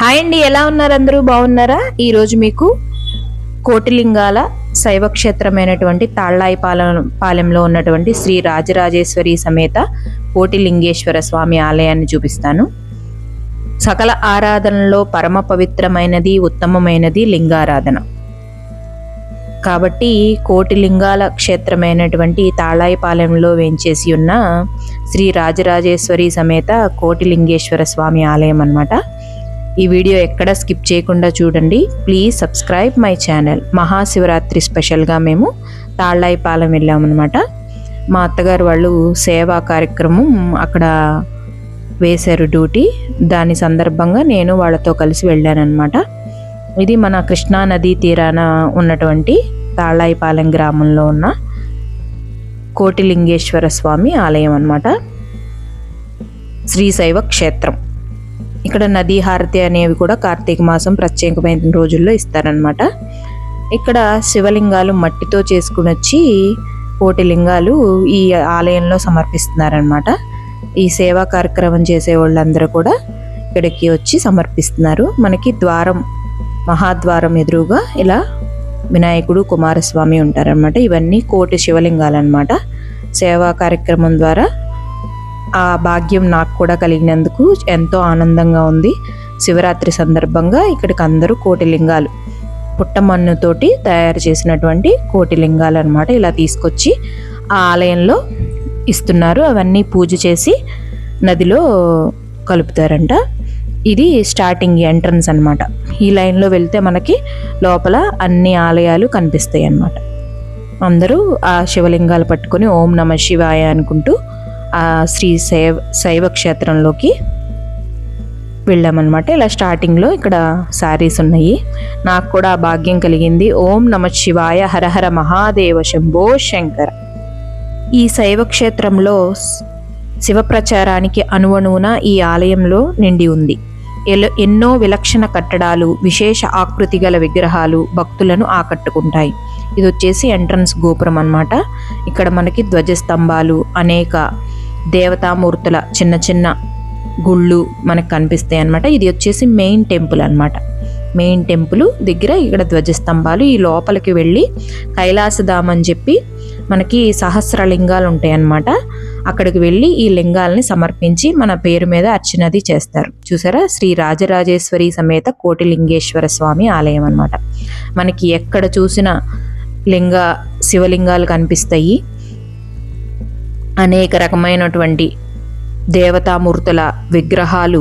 Hi అండి, ఎలా ఉన్నారు? అందరూ బాగున్నారా? ఈరోజు మీకు కోటిలింగాల శైవ క్షేత్రమైనటువంటి పాలెంలో ఉన్నటువంటి శ్రీ రాజరాజేశ్వరి సమేత కోటిలింగేశ్వర స్వామి ఆలయాన్ని చూపిస్తాను. సకల ఆరాధనలో పరమ పవిత్రమైనది, ఉత్తమమైనది లింగారాధన. కాబట్టి కోటిలింగాల క్షేత్రమైనటువంటి తాళాయిపాలెంలో వేంచేసి ఉన్న శ్రీ రాజరాజేశ్వరి సమేత కోటిలింగేశ్వర స్వామి ఆలయం అన్నమాట. ఈ వీడియో ఎక్కడ స్కిప్ చేయకుండా చూడండి. Please subscribe my channel. Mahashivratri స్పెషల్గా మేము తాళ్ళాయిపాలెం వెళ్ళామన్నమాట. మా అత్తగారు వాళ్ళు సేవా కార్యక్రమం అక్కడ వేశారు డ్యూటీ. దాని సందర్భంగా నేను వాళ్ళతో కలిసి వెళ్ళానన్నమాట. ఇది మన కృష్ణా నదీ తీరాన ఉన్నటువంటి తాళ్ళాయిపాలెం గ్రామంలో ఉన్న కోటిలింగేశ్వర స్వామి ఆలయం అన్నమాట. శ్రీశైవ క్షేత్రం. ఇక్కడ నదీ హారతి అనేవి కూడా కార్తీక మాసం ప్రత్యేకమైన రోజుల్లో ఇస్తారనమాట. ఇక్కడ శివలింగాలు మట్టితో చేసుకుని వచ్చి కోటిలింగాలు ఈ ఆలయంలో సమర్పిస్తున్నారనమాట. ఈ సేవా కార్యక్రమం చేసే వాళ్ళందరూ కూడా ఇక్కడికి వచ్చి సమర్పిస్తున్నారు. మనకి ద్వారం, మహాద్వారం ఎదురుగా ఇలా వినాయకుడు, కుమారస్వామి ఉంటారనమాట. ఇవన్నీ కోటి శివలింగాలు అనమాట. సేవా కార్యక్రమం ద్వారా ఆ భాగ్యం నాకు కూడా కలిగినందుకు ఎంతో ఆనందంగా ఉంది. శివరాత్రి సందర్భంగా ఇక్కడికి అందరూ కోటిలింగాలు, పుట్టమన్నుతోటి తయారు చేసినటువంటి కోటిలింగాలు అనమాట, ఇలా తీసుకొచ్చి ఆ ఆలయంలో ఇస్తున్నారు. అవన్నీ పూజ చేసి నదిలో కలుపుతారంట. ఇది స్టార్టింగ్ ఎంట్రన్స్ అనమాట. ఈ లైన్లో వెళ్తే మనకి లోపల అన్ని ఆలయాలు కనిపిస్తాయి అన్నమాట. అందరూ ఆ శివలింగాలు పట్టుకొని ఓం నమ శివాయ అనుకుంటూ ఆ శ్రీ శైవ క్షేత్రంలోకి వెళ్ళామన్నమాట. ఇలా స్టార్టింగ్లో ఇక్కడ శారీస్ ఉన్నాయి. నాకు కూడా ఆ భాగ్యం కలిగింది. ఓం నమ శివాయ, హరహర మహాదేవ, శంభో శంకర. ఈ శైవ క్షేత్రంలో శివ ప్రచారానికి అణువణువున ఈ ఆలయంలో నిండి ఉంది. ఎన్నో విలక్షణ కట్టడాలు, విశేష ఆకృతి గల విగ్రహాలు భక్తులను ఆకట్టుకుంటాయి. ఇది వచ్చేసి ఎంట్రన్స్ గోపురం అన్నమాట. ఇక్కడ మనకి ధ్వజస్తంభాలు, అనేక దేవతామూర్తుల చిన్న చిన్న గుళ్ళు మనకు కనిపిస్తాయి అన్నమాట. ఇది వచ్చేసి మెయిన్ టెంపుల్ అన్నమాట. మెయిన్ టెంపుల్ దగ్గర ఇక్కడ ధ్వజస్తంభాలు. ఈ లోపలికి వెళ్ళి కైలాసధామ్ అని చెప్పి మనకి సహస్రలింగాలు ఉంటాయి అన్నమాట. అక్కడికి వెళ్ళి ఈ లింగాలని సమర్పించి మన పేరు మీద అర్చనది చేస్తారు. చూసారా, శ్రీ రాజరాజేశ్వరి సమేత కోటిలింగేశ్వర స్వామి ఆలయం అన్నమాట. మనకి ఎక్కడ చూసినా శివలింగాలు కనిపిస్తాయి. అనేక రకమైనటువంటి దేవతామూర్తుల విగ్రహాలు,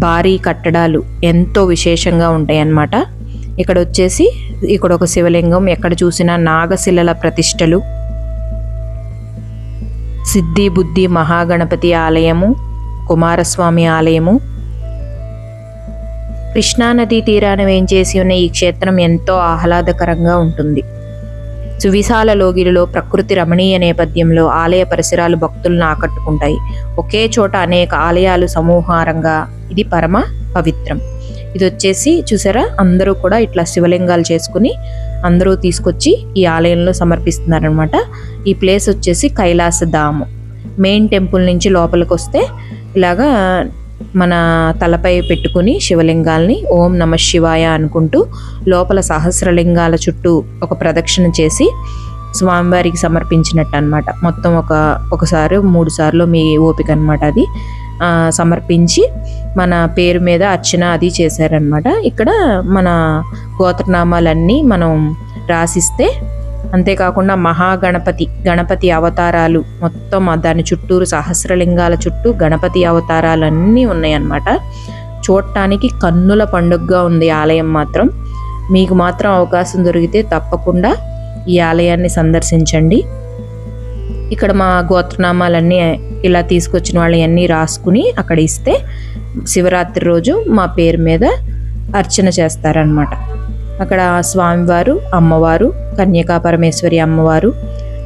భారీ కట్టడాలు ఎంతో విశేషంగా ఉంటాయి అన్నమాట. ఇక్కడ వచ్చేసి ఇక్కడ ఒక శివలింగం, ఎక్కడ చూసినా నాగశిలల ప్రతిష్టలు, సిద్ధి బుద్ధి మహాగణపతి ఆలయము, కుమారస్వామి ఆలయము. కృష్ణానదీ తీరాన వేంచేసి ఉన్న ఈ క్షేత్రం ఎంతో ఆహ్లాదకరంగా ఉంటుంది. సువిశాల లోగిరిలో ప్రకృతి రమణీయ నేపథ్యంలో ఆలయ పరిసరాలు భక్తులను ఆకట్టుకుంటాయి. ఒకే చోట అనేక ఆలయాలు సమూహారంగా ఇది పరమ పవిత్రం. ఇది వచ్చేసి చూసారా, అందరూ కూడా ఇట్లా శివలింగాలు చేసుకుని అందరూ తీసుకొచ్చి ఈ ఆలయంలో సమర్పిస్తున్నారనమాట. ఈ ప్లేస్ వచ్చేసి కైలాసధాము. మెయిన్ టెంపుల్ నుంచి లోపలికి వస్తే ఇలాగా మన తలపై పెట్టుకుని శివలింగాల్ని ఓం నమ శివాయ అనుకుంటూ లోపల సహస్రలింగాల చుట్టూ ఒక ప్రదక్షిణ చేసి స్వామివారికి సమర్పించినట్టు అనమాట. మొత్తం ఒకసారి 3 సార్లు మీ ఓపిక అనమాట. అది సమర్పించి మన పేరు మీద అర్చన అది చేశారనమాట. ఇక్కడ మన గోత్రనామాలన్నీ మనం రాసిస్తే, అంతేకాకుండా గణపతి అవతారాలు మొత్తం దాని చుట్టూరు సహస్రలింగాల చుట్టూ గణపతి అవతారాలన్నీ ఉన్నాయన్నమాట. చూడటానికి కన్నుల పండుగగా ఉంది ఆలయం మాత్రం. మీకు మాత్రం అవకాశం దొరికితే తప్పకుండా ఈ ఆలయాన్ని సందర్శించండి. ఇక్కడ మా గోత్రనామాలన్నీ ఇలా తీసుకొచ్చిన వాళ్ళన్నీ రాసుకుని అక్కడ ఇస్తే శివరాత్రి రోజు మా పేరు మీద అర్చన చేస్తారనమాట. అక్కడ స్వామివారు, అమ్మవారు, కన్యకా పరమేశ్వరి అమ్మవారు,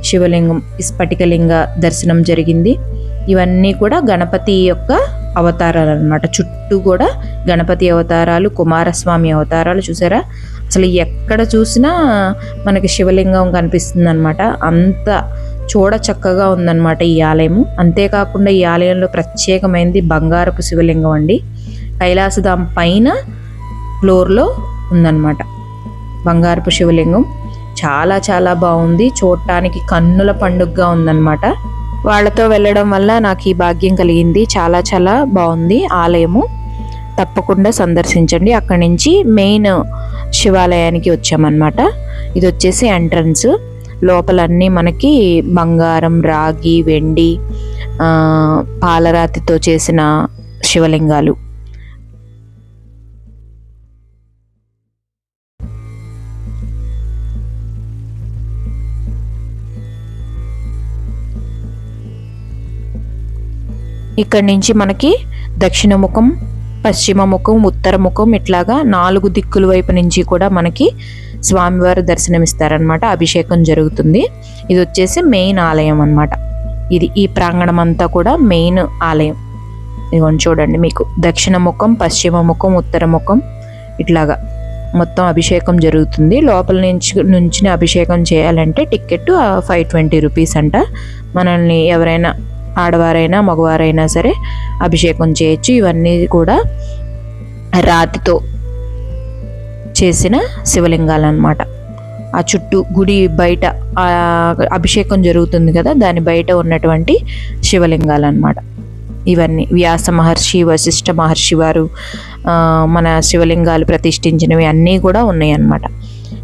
శివలింగం, స్ఫటికలింగ దర్శనం జరిగింది. ఇవన్నీ కూడా గణపతి యొక్క అవతారాలు అనమాట. చుట్టూ కూడా గణపతి అవతారాలు, కుమారస్వామి అవతారాలు. చూసారా, అసలు ఎక్కడ చూసినా మనకి శివలింగం కనిపిస్తుంది అనమాట. అంత చూడ చక్కగా ఉందన్నమాట ఈ ఆలయము. అంతేకాకుండా ఈ ఆలయంలో ప్రత్యేకమైనది బంగారపు శివలింగం అండి. కైలాసధాం పైన ఫ్లోర్లో ఉందన్నమాట బంగారపు శివలింగం. చాలా చాలా బాగుంది, చూడటానికి కన్నుల పండుగగా ఉందన్నమాట. వాళ్ళతో వెళ్ళడం వల్ల నాకు ఈ భాగ్యం కలిగింది. చాలా చాలా బాగుంది ఆలయము, తప్పకుండా సందర్శించండి. అక్కడి నుంచి మెయిన్ శివాలయానికి వచ్చామన్నమాట. ఇది వచ్చేసి ఎంట్రన్స్. లోపలన్నీ మనకి బంగారం, రాగి, వెండి, పాలరాతితో చేసిన శివలింగాలు. ఇక్కడి నుంచి మనకి దక్షిణ ముఖం, పశ్చిమ ముఖం, ఉత్తర ముఖం ఇట్లాగా 4 దిక్కుల వైపు నుంచి కూడా మనకి స్వామివారు దర్శనమిస్తారనమాట. అభిషేకం జరుగుతుంది. ఇది వచ్చేసి మెయిన్ ఆలయం అన్నమాట. ఈ ప్రాంగణం అంతా కూడా మెయిన్ ఆలయం. ఇదిగోండి చూడండి, మీకు దక్షిణ ముఖం, పశ్చిమ ముఖం, ఉత్తర ముఖం ఇట్లాగా మొత్తం అభిషేకం జరుగుతుంది. లోపల నుంచి అభిషేకం చేయాలంటే టికెట్ 520 రూపీస్ అంట. మనల్ని ఎవరైనా ఆడవారైనా మగవారైనా సరే అభిషేకం చేయొచ్చు. ఇవన్నీ కూడా రాతితో చేసిన శివలింగాలు అన్నమాట. ఆ చుట్టూ గుడి బయట అభిషేకం జరుగుతుంది కదా, దాని బయట ఉన్నటువంటి శివలింగాలు అన్నమాట. ఇవన్నీ వ్యాస మహర్షి, వశిష్ఠ మహర్షి వారు మన శివలింగాలు ప్రతిష్ఠించినవి అన్నీ కూడా ఉన్నాయి అన్నమాట.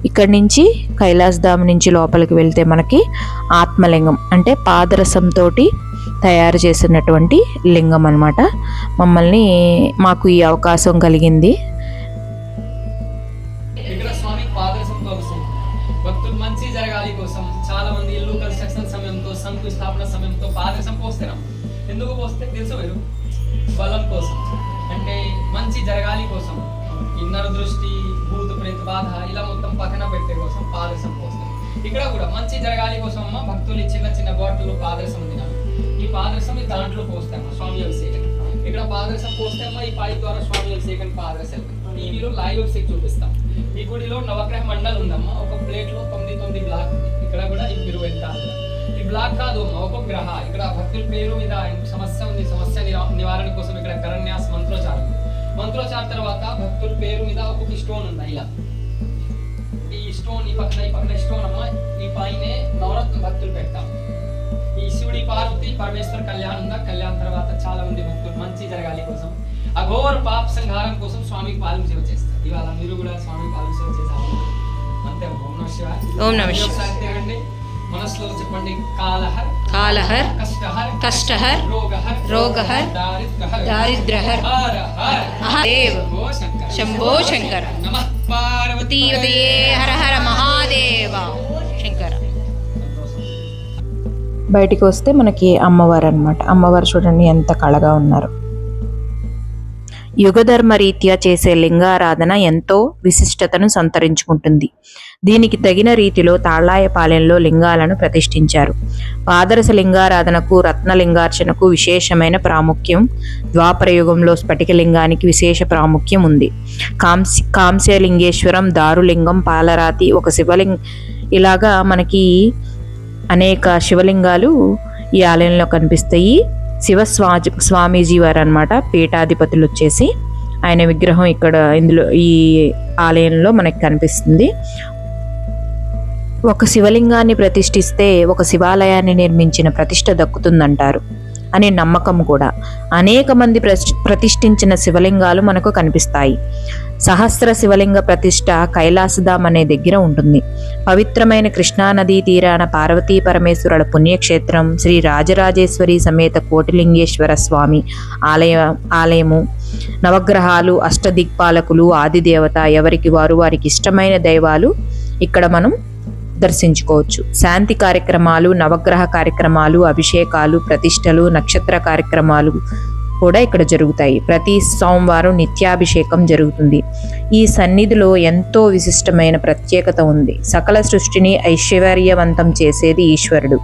ఇక్కడి నుంచి కైలాసధామ్ నుంచి లోపలికి వెళ్తే మనకి ఆత్మలింగం అంటే పాదరసంతో తయారు చేసినటువంటి లింగం అన్నమాట. మాకు ఈ అవకాశం కలిగింది. ఇక్కడ స్వామి పాదరసం కోసం భక్తులు మంచి జరగాలి కోసం చాలా మంది ఇల్లు కన్స్ట్రక్షన్ సమయంతో, శంకుస్థాపన సమయంతో పాదరసం పోస్తారు. ఎందుకు పోస్తే తెలుసు మీరు? బలం కోసం, అంటే మంచి జరగాలి కోసం, ఇన్నర దృష్టి, భూత ప్రేత బాధ ఇలా మొత్తం పక్కన పెట్టే కోసం పాదరసం పోస్తారు. ఇక్కడ కూడా మంచి జరగాలి కోసం అమ్మ భక్తులు చిన్న చిన్న బాటిల్ పాదరసం తినాలి. ఈ పాదరసం దాంట్లో పోస్తాము స్వామి అభిషేకం. ఇక్కడ పాదరసం పోస్తామో ఈ పాయి ద్వారా స్వామి అభిషేకం పాదరసం టీవీలో లైవ్ అభిషేకం చూపిస్తాం. ఈ గుడిలో నవగ్రహ మండలం ఉందమ్మా. ఒక ప్లేట్ లో 9 బ్లాక్ ఉంది. ఇక్కడ కూడా మీరు వెళ్తారు. ఈ బ్లాక్ కాదు అమ్మా, ఒక గ్రహ. ఇక్కడ భక్తుల పేరు మీద సమస్య ఉంది, సమస్య నివారణ కోసం ఇక్కడ కరణ్యాస్ మంత్రోచారం. మంత్రోచారం తర్వాత భక్తుల పేరు మీద ఒక్కొక్క స్టోన్ ఉంది. ఇలా ఈ స్టోన్ ఈ పక్కన స్టోన్ అమ్మా. ఈ పైనే నవరత్న భక్తులు పెడతాం. ఈ శివుడి పార్వతి పరమేశ్వర కళ్యాణం ఉందా, కళ్యాణం తర్వాత చాలా మంది భక్తులు మంచి జరగాలి కోసం, అఘోర పాప సంహారం కోసం స్వామికి పాలన సేవ చేస్తారు. ఇవాళ మీరు కూడా స్వామికి పాలన సేవ చేశారు అంతే. ఓం నమః శివాయ. ఓం నమః శివాయ. తిరగండి, మనసులో చెప్పండి. కాలహర్ కాలహర్, కష్టహర్ కష్టహర్, రోగహర్, రోగహర్, దారిద్ర్యహర్, హర హర దేవ్ శంకర, శంభో శంకర, నమః పార్వతీ తీవదయే హర హర మహాదేవ శంకర. బయటికి వస్తే మనకి అమ్మవారు అన్నమాట. అమ్మవారు చూడండి ఎంత కళగా ఉన్నారు. యుగధర్మ రీత్యా చేసే లింగారాధన ఎంతో విశిష్టతను సంతరించుకుంటుంది. దీనికి తగిన రీతిలో తాళ్లాయపాలెంలో లింగాలను ప్రతిష్ఠించారు. పాదరస లింగారాధనకు, రత్నలింగార్చనకు విశేషమైన ప్రాముఖ్యం. ద్వాపర యుగంలో స్ఫటికలింగానికి విశేష ప్రాముఖ్యం ఉంది. కాంస్యలింగేశ్వరం, దారులింగం, పాలరాతి, ఒక శివలింగం, ఇలాగా మనకి అనేక శివలింగాలు ఈ ఆలయంలో కనిపిస్తాయి. స్వామీజీ వారు అన్నమాట పీఠాధిపతులు వచ్చేసి. ఆయన విగ్రహం ఇందులో ఈ ఆలయంలో మనకి కనిపిస్తుంది. ఒక శివలింగాన్ని ప్రతిష్ఠిస్తే ఒక శివాలయాన్ని నిర్మించిన ప్రతిష్ఠ దక్కుతుందంటారు అనే నమ్మకం కూడా. అనేక మంది ప్రతిష్ఠించిన శివలింగాలు మనకు కనిపిస్తాయి. సహస్ర శివలింగ ప్రతిష్ఠ కైలాసధామ్ అనే దగ్గర ఉంటుంది. పవిత్రమైన కృష్ణానదీ తీరాన పార్వతీ పరమేశ్వరుల పుణ్యక్షేత్రం శ్రీ రాజరాజేశ్వరి సమేత కోటిలింగేశ్వర స్వామి ఆలయము. నవగ్రహాలు, అష్టదిక్పాలకులు, ఆదిదేవత, ఎవరికి వారికి ఇష్టమైన దైవాలు ఇక్కడ మనం దర్శించుకోవచ్చు. శాంతి కార్యక్రమాలు, నవగ్రహ కార్యక్రమాలు, అభిషేకాలు, ప్రతిష్టలు, నక్షత్ర కార్యక్రమాలు కూడా ఇక్కడ జరుగుతాయి. ప్రతి సోమవారం నిత్యాభిషేకం జరుగుతుంది. ఈ సన్నిధిలో ఎంతో విశిష్టమైన ప్రత్యేకత ఉంది. సకల సృష్టిని ఐశ్వర్యవంతం చేసేది ఈశ్వరుడు.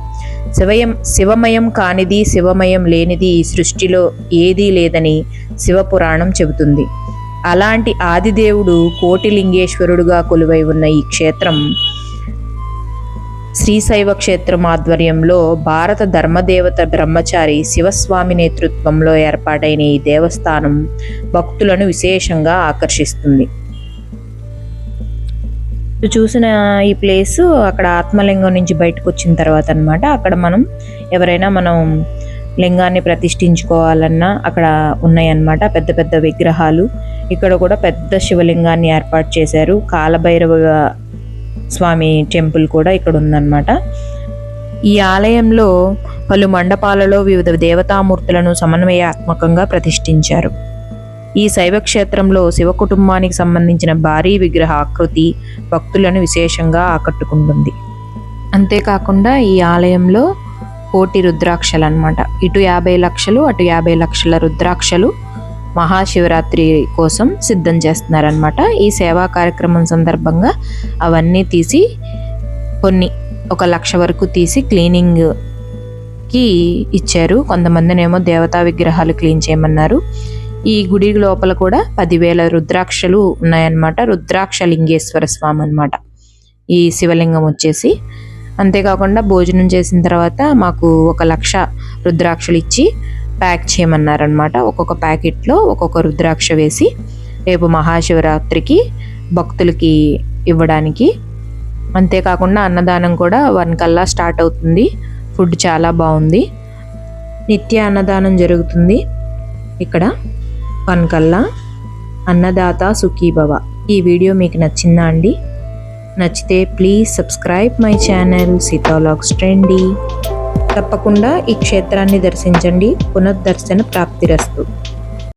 శివమయం కానిది, శివమయం లేనిది ఈ సృష్టిలో ఏదీ లేదని శివపురాణం చెబుతుంది. అలాంటి ఆదిదేవుడు కోటిలింగేశ్వరుడుగా కొలువై ఉన్న ఈ క్షేత్రం శ్రీశైవ క్షేత్రం ఆధ్వర్యంలో భారత ధర్మదేవత బ్రహ్మచారి శివస్వామి నేతృత్వంలో ఏర్పాటైన ఈ దేవస్థానం భక్తులను విశేషంగా ఆకర్షిస్తుంది. చూసిన ఈ ప్లేస్ అక్కడ ఆత్మలింగం నుంచి బయటకు వచ్చిన తర్వాత అన్నమాట. అక్కడ మనం లింగాన్ని ప్రతిష్ఠించుకోవాలన్నా అక్కడ ఉన్నాయన్నమాట పెద్ద పెద్ద విగ్రహాలు. ఇక్కడ కూడా పెద్ద శివలింగాన్ని ఏర్పాటు చేశారు. కాలభైరవ స్వామి టెంపుల్ కూడా ఇక్కడ ఉందన్నమాట. ఈ ఆలయంలో పలు మండపాలలో వివిధ దేవతామూర్తులను సమన్వయాత్మకంగా ప్రతిష్ఠించారు. ఈ శైవ క్షేత్రంలో శివ కుటుంబానికి సంబంధించిన భారీ విగ్రహ ఆకృతి భక్తులను విశేషంగా ఆకట్టుకుంటుంది. అంతేకాకుండా ఈ ఆలయంలో కోటి రుద్రాక్షలు అన్నమాట. ఇటు 50 లక్షలు అటు 50 లక్షల రుద్రాక్షలు మహాశివరాత్రి కోసం సిద్ధం చేస్తున్నారనమాట. ఈ సేవా కార్యక్రమం సందర్భంగా అవన్నీ తీసి కొన్ని 1 లక్ష వరకు తీసి క్లీనింగ్కి ఇచ్చారు. కొంతమందినేమో దేవతా విగ్రహాలు క్లీన్ చేయమన్నారు. ఈ గుడి లోపల కూడా 10,000 రుద్రాక్షలు ఉన్నాయన్నమాట. రుద్రాక్ష లింగేశ్వర స్వామి అన్నమాట ఈ శివలింగం వచ్చేసి. అంతేకాకుండా భోజనం చేసిన తర్వాత మాకు 1 లక్ష రుద్రాక్షలు ఇచ్చి ప్యాక్ చేయమన్నారనమాట. ఒక్కొక్క ప్యాకెట్లో ఒక్కొక్క రుద్రాక్ష వేసి రేపు మహాశివరాత్రికి భక్తులకి ఇవ్వడానికి. అంతేకాకుండా అన్నదానం కూడా 1 కల్లా స్టార్ట్ అవుతుంది. ఫుడ్ చాలా బాగుంది. నిత్య అన్నదానం జరుగుతుంది ఇక్కడ 1 కల్లా. అన్నదాత సుఖీభవ. ఈ వీడియో మీకు నచ్చిందా అండి? నచ్చితే please subscribe my channel Sita vlogs trendy. తప్పకుండా ఈ క్షేత్రాన్ని దర్శించండి. పునర్దర్శన ప్రాప్తిరస్తు.